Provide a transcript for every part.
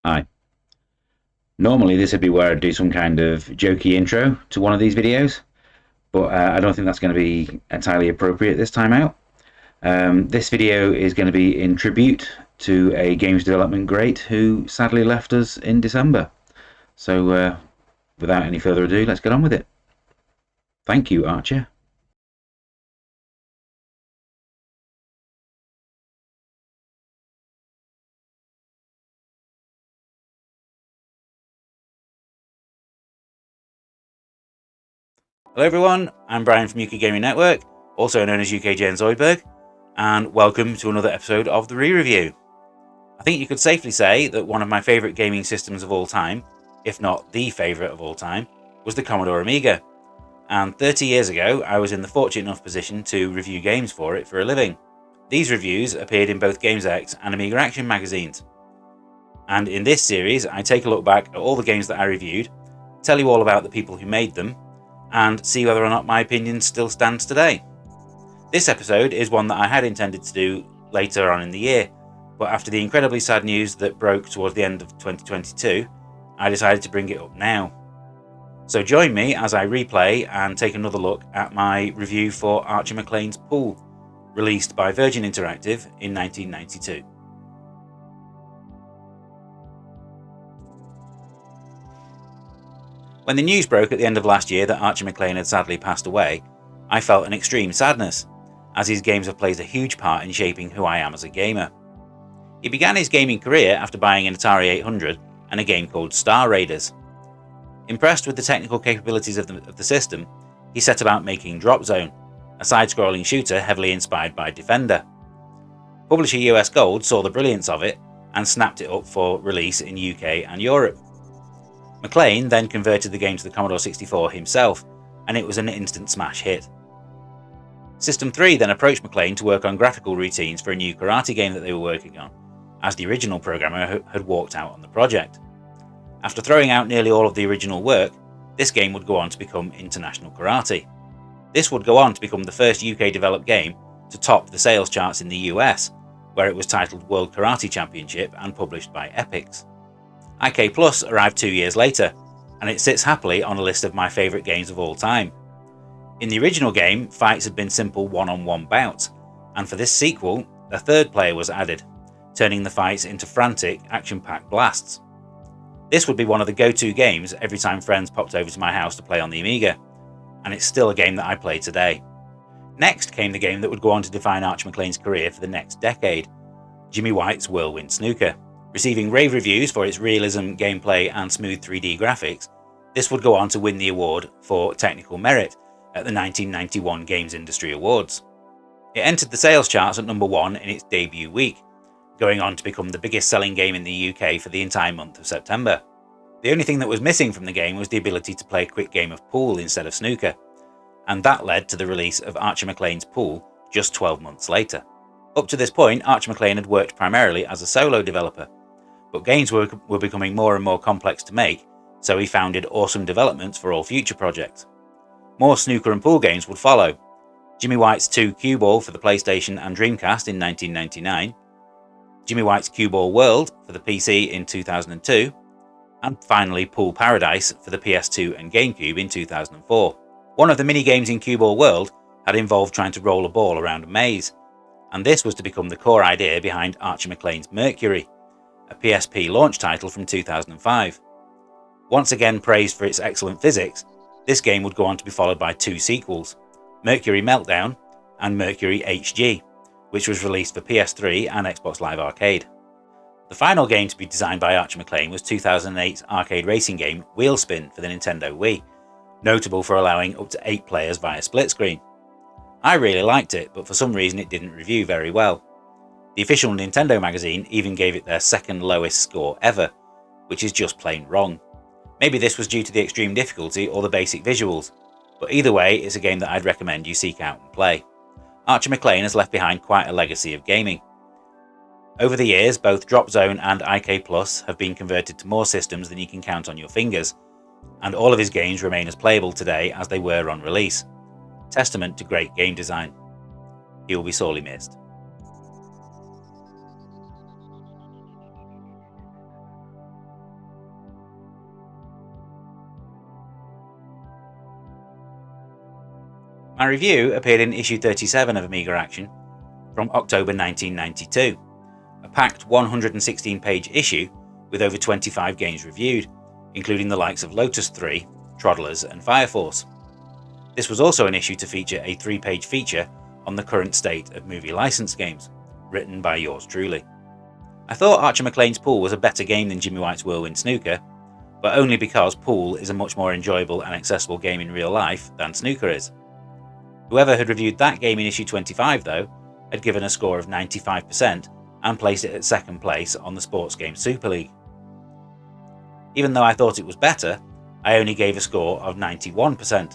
Hi. Normally this would be where I'd do some kind of jokey intro to one of these videos, but I don't think that's going to be entirely appropriate this time out. This video is going to be in tribute to a games development great who sadly left us in December. So without any further ado, let's get on with it. Thank you, Archer. Hello everyone, I'm Brian from UK Gaming Network, also known as UKGN Zoidberg, and welcome to another episode of the Re-Review. I think you could safely say that one of my favourite gaming systems of all time, if not the favourite of all time, was the Commodore Amiga. And 30 years ago, I was in the fortunate enough position to review games for it for a living. These reviews appeared in both GamesX and Amiga Action magazines. And in this series, I take a look back at all the games that I reviewed, tell you all about the people who made them, and see whether or not my opinion still stands today. This episode is one that I had intended to do later on in the year, but after the incredibly sad news that broke towards the end of 2022, I decided to bring it up now. So join me as I replay and take another look at my review for Archer Maclean's Pool, released by Virgin Interactive in 1992. When the news broke at the end of last year that Archer Maclean had sadly passed away, I felt an extreme sadness, as his games have played a huge part in shaping who I am as a gamer. He began his gaming career after buying an Atari 800 and a game called Star Raiders. Impressed with the technical capabilities of the system, he set about making Drop Zone, a side-scrolling shooter heavily inspired by Defender. Publisher US Gold saw the brilliance of it and snapped it up for release in UK and Europe. Maclean then converted the game to the Commodore 64 himself, and it was an instant smash hit. System 3 then approached Maclean to work on graphical routines for a new karate game that they were working on, as the original programmer had walked out on the project. After throwing out nearly all of the original work, this game would go on to become International Karate. This would go on to become the first UK developed game to top the sales charts in the US, where it was titled World Karate Championship and published by Epix. IK Plus arrived 2 years later, and it sits happily on a list of my favourite games of all time. In the original game, fights had been simple one-on-one bouts, and for this sequel, a third player was added, turning the fights into frantic, action-packed blasts. This would be one of the go-to games every time friends popped over to my house to play on the Amiga, and it's still a game that I play today. Next came the game that would go on to define Archer Maclean's career for the next decade, Jimmy White's Whirlwind Snooker. Receiving rave reviews for its realism, gameplay and smooth 3D graphics, this would go on to win the award for technical merit at the 1991 Games Industry Awards. It entered the sales charts at number 1 in its debut week, going on to become the biggest selling game in the UK for the entire month of September. The only thing that was missing from the game was the ability to play a quick game of pool instead of snooker, and that led to the release of Archer Maclean's Pool just 12 months later. Up to this point, Archer Maclean had worked primarily as a solo developer, but games were becoming more and more complex to make, so he founded Awesome Developments for all future projects. More snooker and pool games would follow: Jimmy White's 2 Cue Ball for the PlayStation and Dreamcast in 1999, Jimmy White's Cue Ball World for the PC in 2002, and finally Pool Paradise for the PS2 and GameCube in 2004. One of the mini-games in Cue Ball World had involved trying to roll a ball around a maze, and this was to become the core idea behind Archer Maclean's Mercury, a PSP launch title from 2005. Once again praised for its excellent physics, this game would go on to be followed by 2 sequels, Mercury Meltdown and Mercury HG, which was released for PS3 and Xbox Live Arcade. The final game to be designed by Archer Maclean was 2008's arcade racing game Wheelspin for the Nintendo Wii, notable for allowing up to 8 players via split screen. I really liked it, but for some reason it didn't review very well. The official Nintendo magazine even gave it their second lowest score ever, which is just plain wrong. Maybe this was due to the extreme difficulty or the basic visuals, but either way, it's a game that I'd recommend you seek out and play. Archer Maclean has left behind quite a legacy of gaming. Over the years, both Drop Zone and IK Plus have been converted to more systems than you can count on your fingers, and all of his games remain as playable today as they were on release. Testament to great game design. He will be sorely missed. My review appeared in issue 37 of Amiga Action from October 1992, a packed 116-page issue with over 25 games reviewed, including the likes of Lotus 3, Troddlers and Fire Force. This was also an issue to feature a 3-page feature on the current state of movie licensed games, written by yours truly. I thought Archer Maclean's Pool was a better game than Jimmy White's Whirlwind Snooker, but only because Pool is a much more enjoyable and accessible game in real life than Snooker is. Whoever had reviewed that game in issue 25, though, had given a score of 95% and placed it at second place on the Sports Games Super League. Even though I thought it was better, I only gave a score of 91%,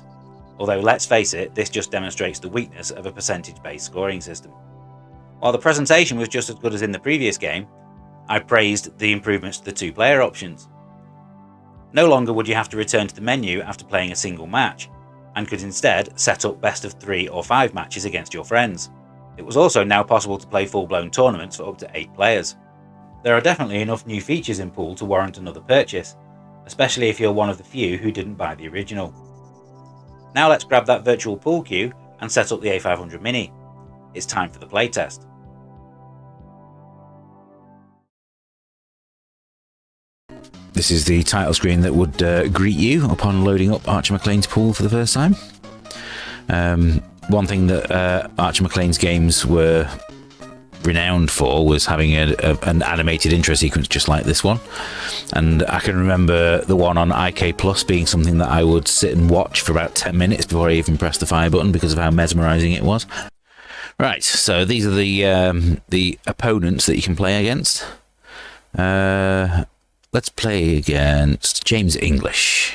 although let's face it, this just demonstrates the weakness of a percentage-based scoring system. While the presentation was just as good as in the previous game, I praised the improvements to the 2-player options. No longer would you have to return to the menu after playing a single match, and could instead set up best of 3 or 5 matches against your friends. It was also now possible to play full-blown tournaments for up to 8 players. There are definitely enough new features in Pool to warrant another purchase, especially if you're one of the few who didn't buy the original. Now let's grab that virtual pool cue and set up the A500 Mini. It's time for the playtest. This is the title screen that would greet you upon loading up Archer Maclean's Pool for the first time. One thing that Archer Maclean's games were renowned for was having an animated intro sequence just like this one, and I can remember the one on IK Plus being something that I would sit and watch for about 10 minutes before I even pressed the fire button because of how mesmerizing it was. Right, so these are the opponents that you can play against. Let's play against James English.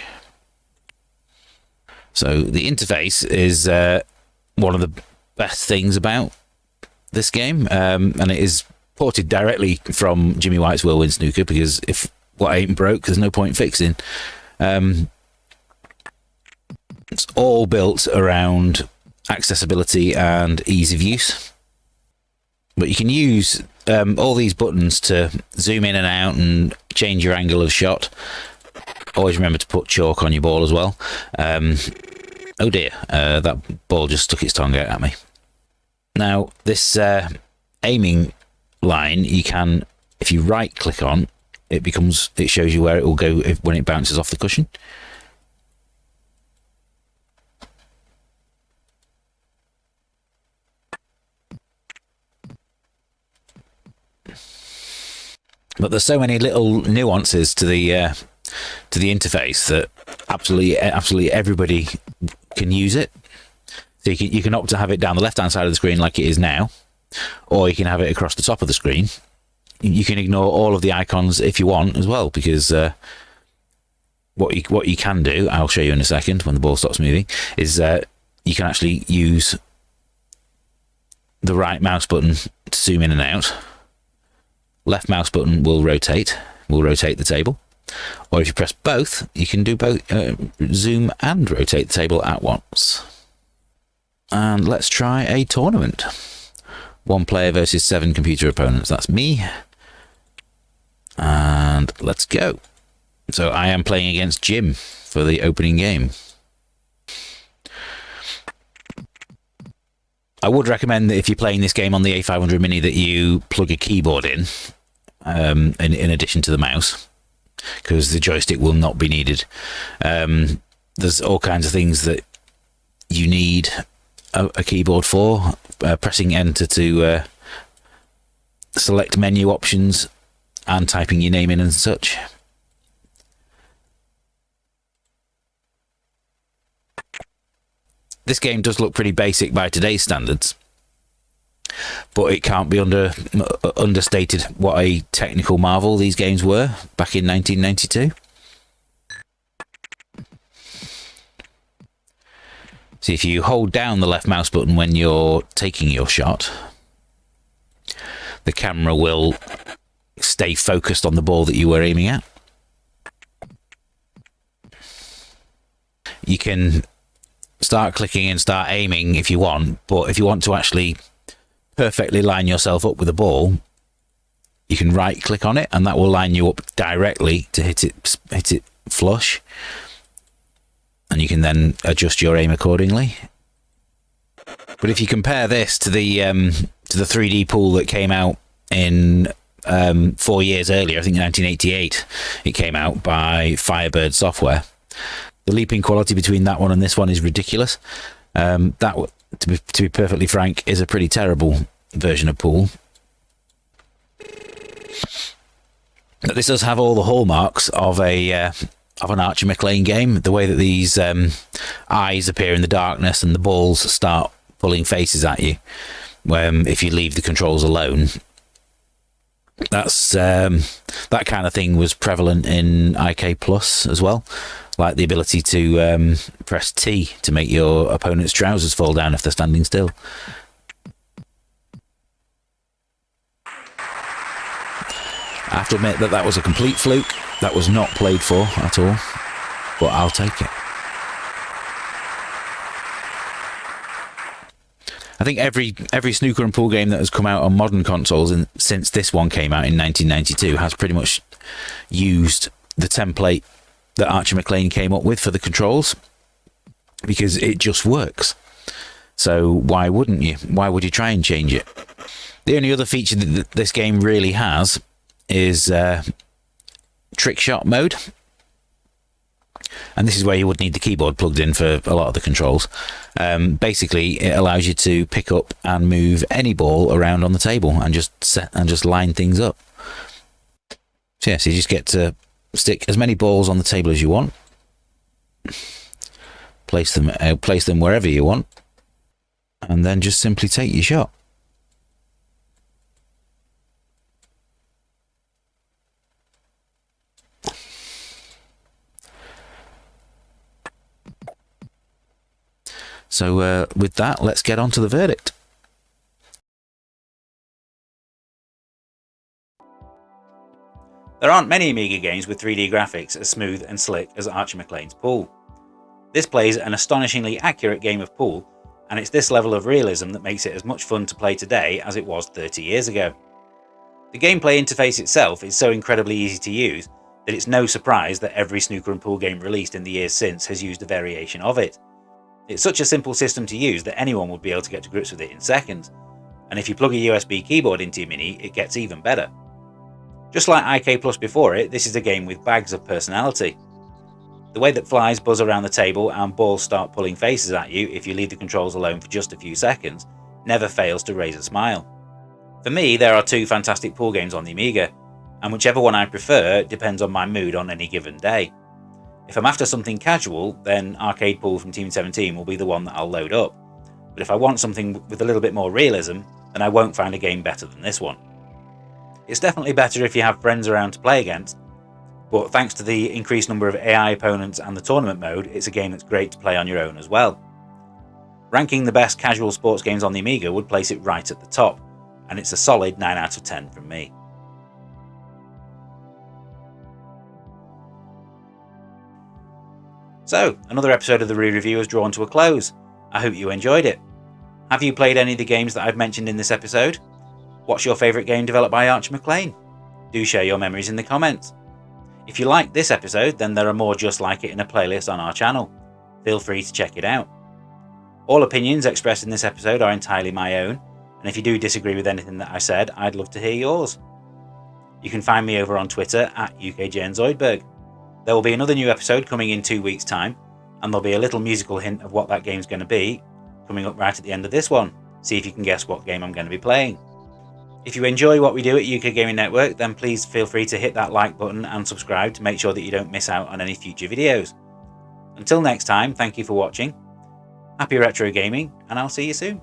So the interface is one of the best things about this game, and it is ported directly from Jimmy White's Whirlwind Snooker, because if what ain't broke, there's no point fixing. It's all built around accessibility and ease of use, but you can use all these buttons to zoom in and out and change your angle of shot. Always remember to put chalk on your ball as well. Oh dear, that ball just stuck its tongue out at me. Now, this aiming line, you can, if you right click on, it shows you where it will go when it bounces off the cushion. But there's so many little nuances to the interface that absolutely everybody can use it. So you can opt to have it down the left-hand side of the screen like it is now, or you can have it across the top of the screen. You can ignore all of the icons if you want as well, because what you can do, I'll show you in a second when the ball stops moving, is you can actually use the right mouse button to zoom in and out. Left mouse button will rotate the table, or if you press both, you can do both, zoom and rotate the table at once. And let's try a tournament. 1 player versus 7 computer opponents. That's me. And let's go. So I am playing against Jim for the opening game. I would recommend that if you're playing this game on the A500 Mini that you plug a keyboard in addition to the mouse, because the joystick will not be needed. There's all kinds of things that you need a keyboard for. Pressing enter to select menu options and typing your name in and such. This game does look pretty basic by today's standards, but it can't be understated what a technical marvel these games were back in 1992. So if you hold down the left mouse button when you're taking your shot, the camera will stay focused on the ball that you were aiming at. You can start clicking and start aiming if you want, but if you want to actually perfectly line yourself up with the ball, you can right click on it and that will line you up directly to hit it flush, and you can then adjust your aim accordingly. But if you compare this to the 3D pool that came out in 4 years earlier, I think 1988, it came out by Firebird Software. The leap in quality between that one and this one is ridiculous. That, to be perfectly frank, is a pretty terrible version of pool. But this does have all the hallmarks of an Archer Maclean game. The way that these eyes appear in the darkness and the balls start pulling faces at you if you leave the controls alone. That's that kind of thing was prevalent in IK Plus as well, like the ability to press T to make your opponent's trousers fall down if they're standing still. I have to admit that was a complete fluke. That was not played for at all, but I'll take it. I think every snooker and pool game that has come out on modern consoles since this one came out in 1992 has pretty much used the template that Archer Maclean came up with for the controls, because it just works. So why wouldn't you? Why would you try and change it? The only other feature that this game really has is trick shot mode, and this is where you would need the keyboard plugged in for a lot of the controls. Basically, it allows you to pick up and move any ball around on the table and just line things up. So yeah, so you just get to stick as many balls on the table as you want, place them wherever you want, and then just simply take your shot. So with that, let's get on to the verdict. There aren't many Amiga games with 3D graphics as smooth and slick as Archer Maclean's Pool. This plays an astonishingly accurate game of pool, and it's this level of realism that makes it as much fun to play today as it was 30 years ago. The gameplay interface itself is so incredibly easy to use that it's no surprise that every snooker and pool game released in the years since has used a variation of it. It's such a simple system to use that anyone would be able to get to grips with it in seconds, and if you plug a USB keyboard into your Mini, it gets even better. Just like IK Plus before it, this is a game with bags of personality. The way that flies buzz around the table and balls start pulling faces at you if you leave the controls alone for just a few seconds never fails to raise a smile. For me, there are two fantastic pool games on the Amiga, and whichever one I prefer depends on my mood on any given day. If I'm after something casual, then Arcade Pool from Team 17 will be the one that I'll load up. But if I want something with a little bit more realism, then I won't find a game better than this one. It's definitely better if you have friends around to play against, but thanks to the increased number of AI opponents and the tournament mode, it's a game that's great to play on your own as well. Ranking the best casual sports games on the Amiga would place it right at the top, and it's a solid 9 out of 10 from me. So, another episode of the re-review has drawn to a close. I hope you enjoyed it. Have you played any of the games that I've mentioned in this episode? What's your favourite game developed by Archer Maclean? Do share your memories in the comments. If you liked this episode, then there are more just like it in a playlist on our channel. Feel free to check it out. All opinions expressed in this episode are entirely my own, and if you do disagree with anything that I said, I'd love to hear yours. You can find me over on Twitter at UKJNZoidberg. There will be another new episode coming in 2 weeks' time, and there'll be a little musical hint of what that game's going to be coming up right at the end of this one. See if you can guess what game I'm going to be playing. If you enjoy what we do at UK Gaming Network, then please feel free to hit that like button and subscribe to make sure that you don't miss out on any future videos. Until next time, thank you for watching. Happy retro gaming, and I'll see you soon.